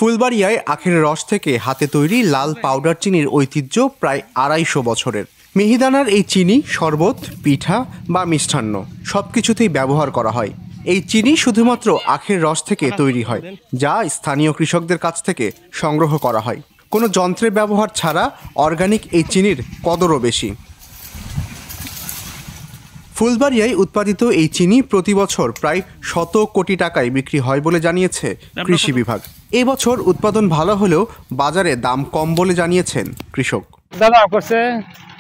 ফুলবাড়িয়ায় আখের রস থেকে হাতে তৈরি লাল পাউডার চিনির ঐতিহ্য প্রায় ২৫০ বছরের। মিহিদানার এই চিনি শরবত, পিঠা বা মিষ্টান্ন সবকিছুতেই ব্যবহার করা হয়। এই চিনি শুধুমাত্র আখের রস থেকে তৈরি হয়, যা স্থানীয় কৃষকদের কাছ থেকে সংগ্রহ করা হয়। কোনো যন্ত্রের ব্যবহার ছাড়া অর্গানিক এই চিনির কদরও বেশি। ফুলবাড়িয়ায় উৎপাদিত এই চিনি প্রতি বছর প্রায় ১০০ কোটি টাকায় বিক্রি হয় বলে জানিয়েছে কৃষি বিভাগ। এবছর উৎপাদন ভালো হলেও বাজারে দাম কম বলে জানিয়েছেন কৃষক। দাদা করছে,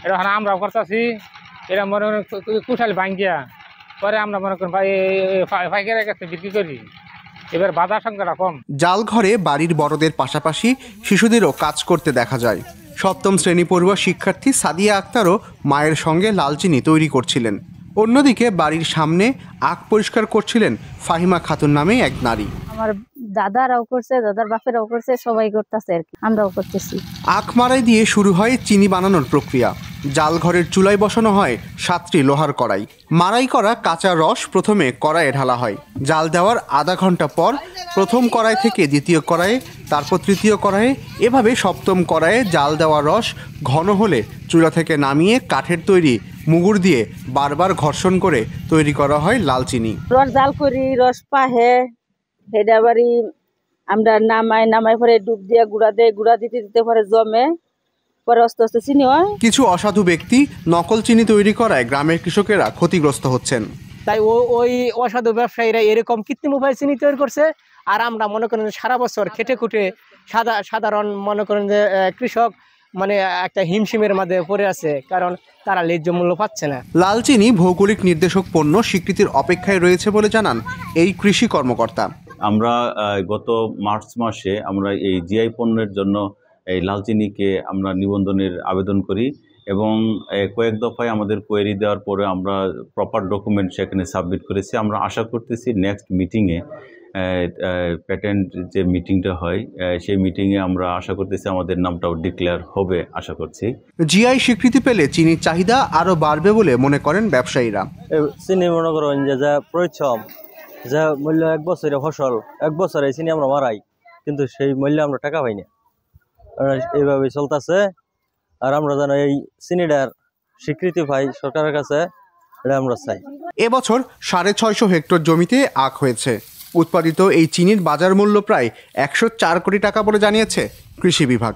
এটা আমরাও করতেছি, এটা মনে করেন কুশাল ভাঙ্গিয়া পরে আমরা মনে করেন পাইকারের কাছে বিক্রি করি। এবার বাজার সংখ্যাটা কম। জাল ঘরে বাড়ির বড়দের পাশাপাশি শিশুদেরও কাজ করতে দেখা যায়। সপ্তম শ্রেণী পড়ুয়া শিক্ষার্থী সাদিয়া আক্তারও মায়ের সঙ্গে লাল চিনি তৈরি করছিলেন। অন্যদিকে বাড়ির সামনে আখ পরিষ্কার করছিলেন ফাহিমা খাতুন নামে এক নারী। আমার দাদারাও করছে, দাদার বাপেরাও করছে, সবাই করতেছে আর কি, আমরাও করতেছি। আখ মারাই দিয়ে শুরু হয় চিনি বানানোর প্রক্রিয়া। জাল ঘরের চুলায় বসানো হয় ৭টি লোহার কড়াই। মারাই করা কাঁচা রস প্রথমে কড়াইয়ে ঢালা হয়। জাল দেওয়ার আধা ঘন্টা পর প্রথম কড়াই থেকে দ্বিতীয় কড়াইয়ে, তারপর তৃতীয় কড়াইয়ে, এভাবে সপ্তম কড়াইয়ে জাল দেওয়া রস ঘন হলে চুলা থেকে নামিয়ে কাঠের তৈরি মুগুর দিয়ে বারবার ঘর্ষণ করে তৈরি করা হয় লাল চিনি। রস জাল করি, রস পাহে, সেটা বাড়ি আমরা নামাই পরে ডুব দিয়ে গুঁড়া দিতে পরে জমে, পরে আস্তে আস্তে চিনি হয়। কিছু অসাধু ব্যক্তি নকল চিনি তৈরি করায় গ্রামের কৃষকেরা ক্ষতিগ্রস্ত হচ্ছেন। তাই ওই অসাধু ব্যবসায়ীরা এরকম কৃত্রিম উপায়ে চিনি তৈরি করছে। আর আমরা মনে করেন সারা বছর খেটে খুটে সাধারণ মনে করেন যে কৃষক মানে একটা হিমশিমের মধ্যে পড়ে আছে, কারণ তারা ন্যায্য মূল্য পাচ্ছে না। লাল চিনি ভৌগোলিক নির্দেশক পণ্য স্বীকৃতির অপেক্ষায় রয়েছে বলে জানান এই কৃষি কর্মকর্তা। আমরা গত মার্চ মাসে আমরা এই জিআই পণ্যের জন্য এই লাল চিনিকে আমরা নিবন্ধনের আবেদন করি এবং কয়েক দফায় আমাদের কোয়েরি দেওয়ার পরে আমরা প্রপার ডকুমেন্ট সেখানে সাবমিট করেছি। আমরা আশা করতেছি নেক্সট মিটিংয়ে, প্যাটেন্ট যে মিটিংটা হয় সেই মিটিংয়ে আমরা আশা করতেছি আমাদের নামটাও ডিক্লেয়ার হবে আশা করছি। জিআই স্বীকৃতি পেলে চিনির চাহিদা আরও বাড়বে বলে মনে করেন ব্যবসায়ীরা। চিনি মনে করেন যে পরিশ্রম, যে মূল্য ১ বছরের ফসল, ১ বছরে চিনি আমরা মারাই, কিন্তু সেই মূল্যে আমরা টাকা পাই না। এইভাবে চলতেছে। আর আমরা যেন এই চিনিটার স্বীকৃতি পাই সরকারের কাছে, এটা আমরা চাই। এবছর ৬৫০ হেক্টর জমিতে আখ হয়েছে। উৎপাদিত এই চিনির বাজার মূল্য প্রায় ১০৪ কোটি টাকা বলে জানিয়েছে কৃষি বিভাগ।